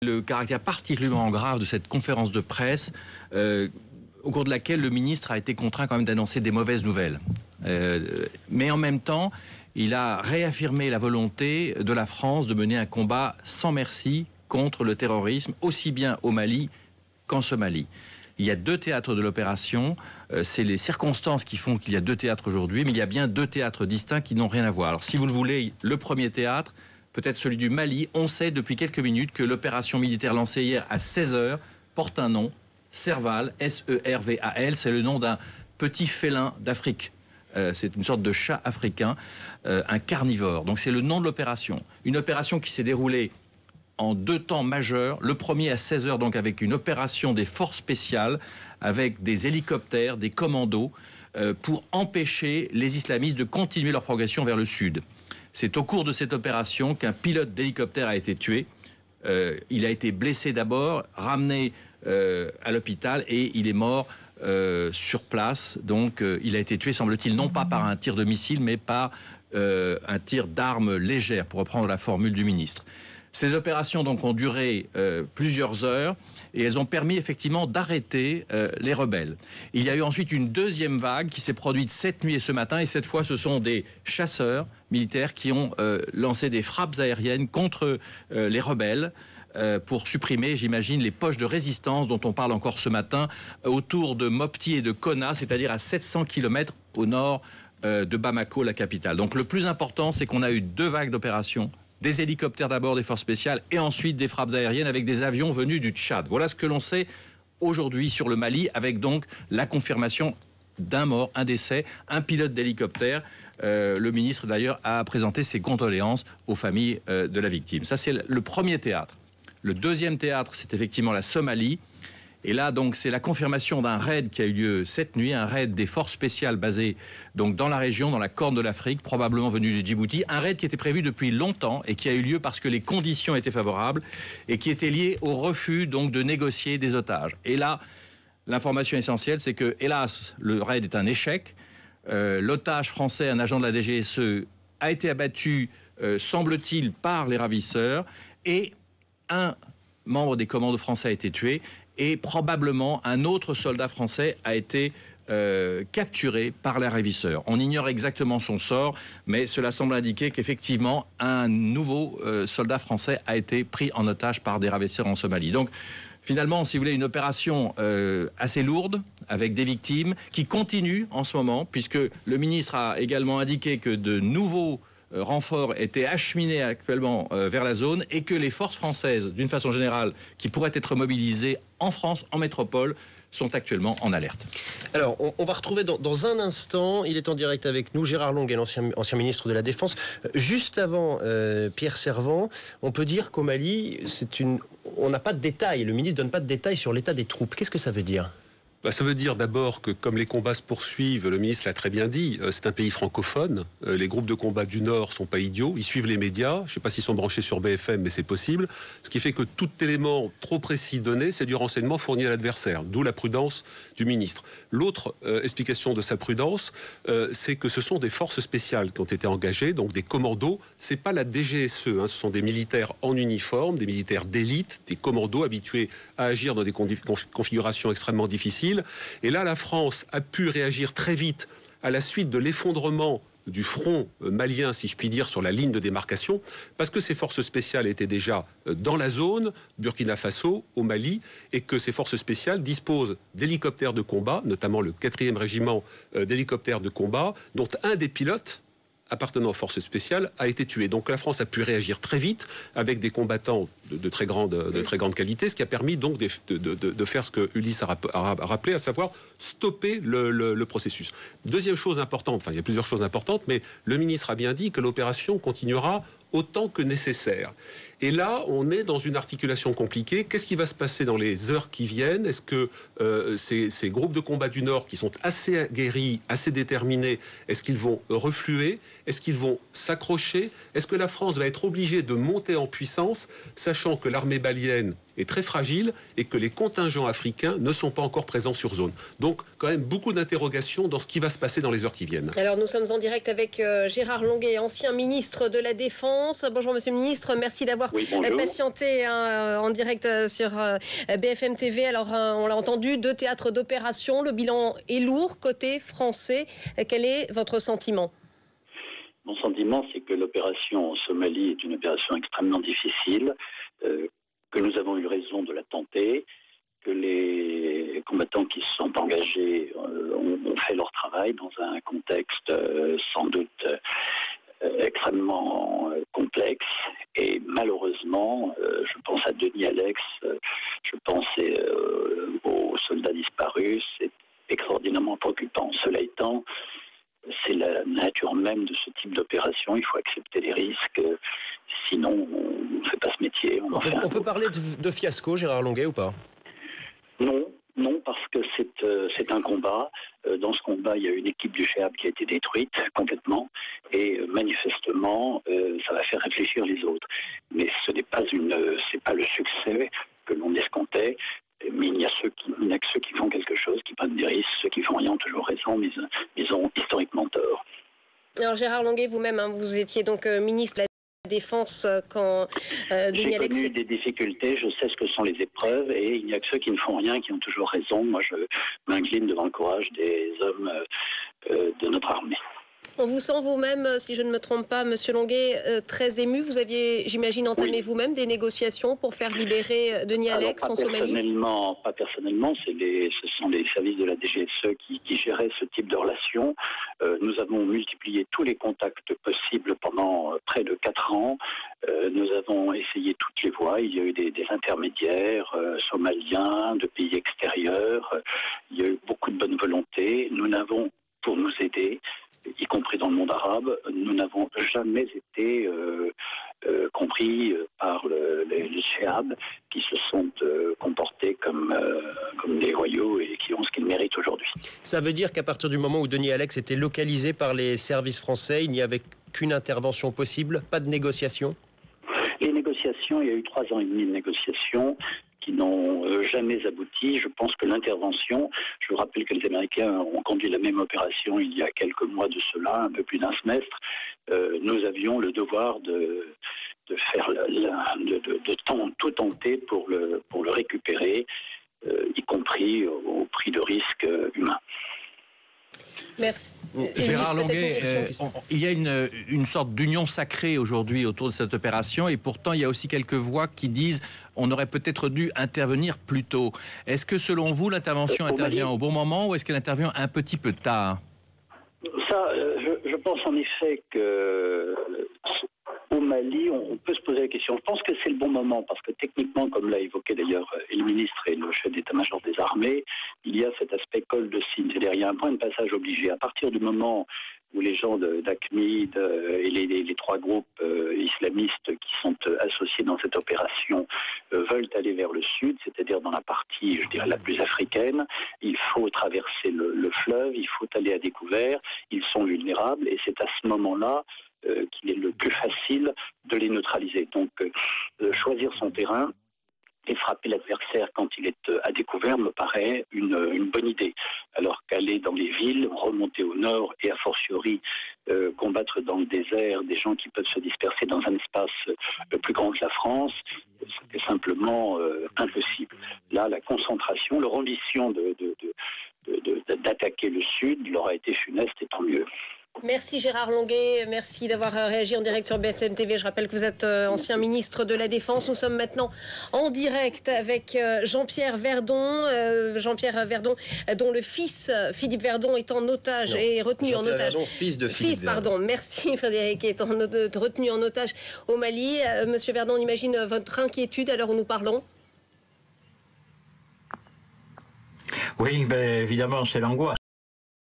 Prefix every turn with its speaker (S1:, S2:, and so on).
S1: Le caractère particulièrement grave de cette conférence de presse, au cours de laquelle le ministre a été contraint quand même d'annoncer des mauvaises nouvelles. Mais en même temps, il a réaffirmé la volonté de la France de mener un combat sans merci contre le terrorisme, aussi bien au Mali qu'en Somalie. Il y a deux théâtres de l'opération, c'est les circonstances qui font qu'il y a deux théâtres aujourd'hui, mais il y a bien deux théâtres distincts qui n'ont rien à voir. Alors si vous le voulez, le premier théâtre, peut-être celui du Mali, on sait depuis quelques minutes que l'opération militaire lancée hier à 16h porte un nom, Serval, S-E-R-V-A-L, c'est le nom d'un petit félin d'Afrique. C'est une sorte de chat africain, un carnivore. Donc c'est le nom de l'opération. Une opération qui s'est déroulée en deux temps majeurs. Le premier à 16h, donc avec une opération des forces spéciales, avec des hélicoptères, des commandos, pour empêcher les islamistes de continuer leur progression vers le sud. C'est au cours de cette opération qu'un pilote d'hélicoptère a été tué. Il a été blessé d'abord, ramené à l'hôpital et il est mort sur place. Donc il a été tué, semble-t-il, non pas par un tir de missile, mais par un tir d'arme légère, pour reprendre la formule du ministre. Ces opérations donc ont duré plusieurs heures et elles ont permis effectivement d'arrêter les rebelles. Il y a eu ensuite une deuxième vague qui s'est produite cette nuit et ce matin, et cette fois ce sont des chasseurs militaires qui ont lancé des frappes aériennes contre les rebelles pour supprimer, j'imagine, les poches de résistance dont on parle encore ce matin autour de Mopti et de Konna, c'est-à-dire à 700 km au nord de Bamako, la capitale. Donc le plus important, c'est qu'on a eu deux vagues d'opérations. Des hélicoptères d'abord, des forces spéciales, et ensuite des frappes aériennes avec des avions venus du Tchad. Voilà ce que l'on sait aujourd'hui sur le Mali, avec donc la confirmation d'un mort, un décès, un pilote d'hélicoptère. Le ministre d'ailleurs a présenté ses condoléances aux familles de la victime. Ça c'est le premier théâtre. Le deuxième théâtre, c'est effectivement la Somalie. Et là, donc, c'est la confirmation d'un raid qui a eu lieu cette nuit, un raid des forces spéciales basées donc dans la région, dans la Corne de l'Afrique, probablement venu de Djibouti. Un raid qui était prévu depuis longtemps et qui a eu lieu parce que les conditions étaient favorables et qui était lié au refus donc de négocier des otages. Et là, l'information essentielle, c'est que, hélas, le raid est un échec. L'otage français, un agent de la DGSE, a été abattu, semble-t-il, par les ravisseurs, et un membre des commandos français a été tué. Et probablement un autre soldat français a été capturé par les ravisseurs. On ignore exactement son sort, mais cela semble indiquer qu'effectivement un nouveau soldat français a été pris en otage par des ravisseurs en Somalie. Donc finalement, si vous voulez, une opération assez lourde, avec des victimes, qui continue en ce moment, puisque le ministre a également indiqué que de nouveaux renforts étaient acheminés actuellement vers la zone et que les forces françaises, d'une façon générale, qui pourraient être mobilisées en France, en métropole, sont actuellement en alerte.
S2: Alors, on va retrouver dans un instant, il est en direct avec nous, Gérard Longuet, l'ancien ministre de la Défense. Juste avant Pierre Servan, on peut dire qu'au Mali, on n'a pas de détails, le ministre ne donne pas de détails sur l'état des troupes. Qu'est-ce que ça veut dire ?
S3: Ça veut dire d'abord que comme les combats se poursuivent, le ministre l'a très bien dit, c'est un pays francophone, les groupes de combat du Nord sont pas idiots, ils suivent les médias, je ne sais pas s'ils sont branchés sur BFM, mais c'est possible, ce qui fait que tout élément trop précis donné, c'est du renseignement fourni à l'adversaire, d'où la prudence du ministre. L'autre explication de sa prudence, c'est que ce sont des forces spéciales qui ont été engagées, donc des commandos, c'est pas la DGSE, ce sont des militaires en uniforme, des militaires d'élite, des commandos habitués à agir dans des configurations extrêmement difficiles. Et là, la France a pu réagir très vite à la suite de l'effondrement du front malien, si je puis dire, sur la ligne de démarcation, parce que ces forces spéciales étaient déjà dans la zone, Burkina Faso, au Mali, et que ces forces spéciales disposent d'hélicoptères de combat, notamment le 4e régiment d'hélicoptères de combat, dont un des pilotes appartenant aux forces spéciales a été tué. Donc la France a pu réagir très vite avec des combattants de très grande qualité, ce qui a permis donc de faire ce que Ulysse a rappelé, à savoir stopper le processus. Deuxième chose importante, enfin il y a plusieurs choses importantes, mais le ministre a bien dit que l'opération continuera autant que nécessaire. Et là, on est dans une articulation compliquée. Qu'est-ce qui va se passer dans les heures qui viennent ? Est-ce que ces groupes de combat du Nord, qui sont assez aguerris, assez déterminés, est-ce qu'ils vont refluer ? Est-ce qu'ils vont s'accrocher ? Est-ce que la France va être obligée de monter en puissance, sachant que l'armée malienne est très fragile et que les contingents africains ne sont pas encore présents sur zone. Donc, quand même, beaucoup d'interrogations dans ce qui va se passer dans les heures qui viennent.
S4: Alors, nous sommes en direct avec Gérard Longuet, ancien ministre de la Défense. Bonjour, monsieur le ministre. Merci d'avoir d'avoir patienté en direct sur BFM TV. Alors, on l'a entendu, 2 théâtres d'opération. Le bilan est lourd côté français. Quel est votre sentiment ?
S5: Mon sentiment, c'est que l'opération en Somalie est une opération extrêmement difficile, que nous avons eu raison de la tenter, que les combattants qui se sont engagés ont fait leur travail dans un contexte sans doute extrêmement complexe. Et malheureusement, je pense à Denis Alex, je pense aux soldats disparus, c'est extraordinairement préoccupant. Cela étant, c'est la nature même de ce type d'opération. Il faut accepter les risques. Sinon, on ne fait pas ce métier.
S2: On peut parler de fiasco, Gérard Longuet, ou pas ?
S5: Non, parce que c'est un combat. Dans ce combat, il y a une équipe du CHEAB qui a été détruite complètement. Et manifestement, ça va faire réfléchir les autres. Mais ce n'est pas le succès que l'on escomptait. Mais il n'y a que ceux qui font quelque chose, qui prennent des risques. Ceux qui font rien ont toujours raison, mais ils ont historiquement tort.
S4: Alors Gérard Longuet, vous-même, vous étiez donc ministre de la Défense quand
S5: J'ai connu des difficultés, je sais ce que sont les épreuves, et il n'y a que ceux qui ne font rien qui ont toujours raison. Moi, je m'incline devant le courage des hommes de notre armée.
S4: On vous sent vous-même, si je ne me trompe pas, Monsieur Longuet, très ému. Vous aviez, j'imagine, entamé vous-même des négociations pour faire libérer Denis Alex en Somalie ?
S5: Pas personnellement, ce sont les services de la DGSE qui géraient ce type de relation. Nous avons multiplié tous les contacts possibles pendant près de 4 ans. Nous avons essayé toutes les voies. Il y a eu des intermédiaires somaliens, de pays extérieurs. Il y a eu beaucoup de bonne volonté. Nous n'avons, pour nous aider, y compris dans le monde arabe, nous n'avons jamais été compris par les CHEAB qui se sont comportés comme des voyous et qui ont ce qu'ils méritent aujourd'hui.
S2: Ça veut dire qu'à partir du moment où Denis Alex était localisé par les services français, il n'y avait qu'une intervention possible, pas de négociation ?
S5: Les négociations, il y a eu 3 ans et demi de négociations qui n'ont jamais abouti. Je pense que l'intervention, je vous rappelle que les Américains ont conduit la même opération il y a quelques mois de cela, un peu plus d'un semestre. Nous avions le devoir de tout tenter pour le récupérer, y compris au prix de risques humains.
S4: Merci.
S1: Gérard Longuet, il y a une sorte d'union sacrée aujourd'hui autour de cette opération, et pourtant il y a aussi quelques voix qui disent on aurait peut-être dû intervenir plus tôt. Est-ce que selon vous l'intervention intervient au bon moment ou est-ce qu'elle intervient un petit peu tard ?
S5: Ça, je pense en effet que au Mali, on peut se poser la question. Je pense que c'est le bon moment parce que techniquement, comme l'a évoqué d'ailleurs le ministre et le chef d'état-major des armées, il y a cet aspect col de Cygne. C'est-à-dire il y a un point de passage obligé. À partir du moment où les gens d'AQMI et les 3 groupes islamistes qui sont associés dans cette opération veulent aller vers le sud, c'est-à-dire dans la partie, je dirais, la plus africaine, il faut traverser le fleuve, il faut aller à découvert, ils sont vulnérables et c'est à ce moment-là qu'il est le plus facile de les neutraliser. Donc, choisir son terrain et frapper l'adversaire quand il est à découvert me paraît une bonne idée. Alors qu'aller dans les villes, remonter au nord et a fortiori combattre dans le désert des gens qui peuvent se disperser dans un espace plus grand que la France, c'est simplement impossible. Là, la concentration, leur ambition d'attaquer le sud leur a été funeste et tant mieux.
S4: Merci Gérard Longuet, merci d'avoir réagi en direct sur BFM TV. Je rappelle que vous êtes ancien ministre de la Défense. Nous sommes maintenant en direct avec Jean-Pierre Verdon. Jean-Pierre Verdon, dont le fils Philippe Verdon est en otage et retenu en otage.
S2: Verdon, fils de Philippe Verdon.
S4: Merci Frédéric, est retenu en otage au Mali. Monsieur Verdon, on imagine votre inquiétude à l'heure où nous parlons.
S6: Oui, évidemment, c'est l'angoisse.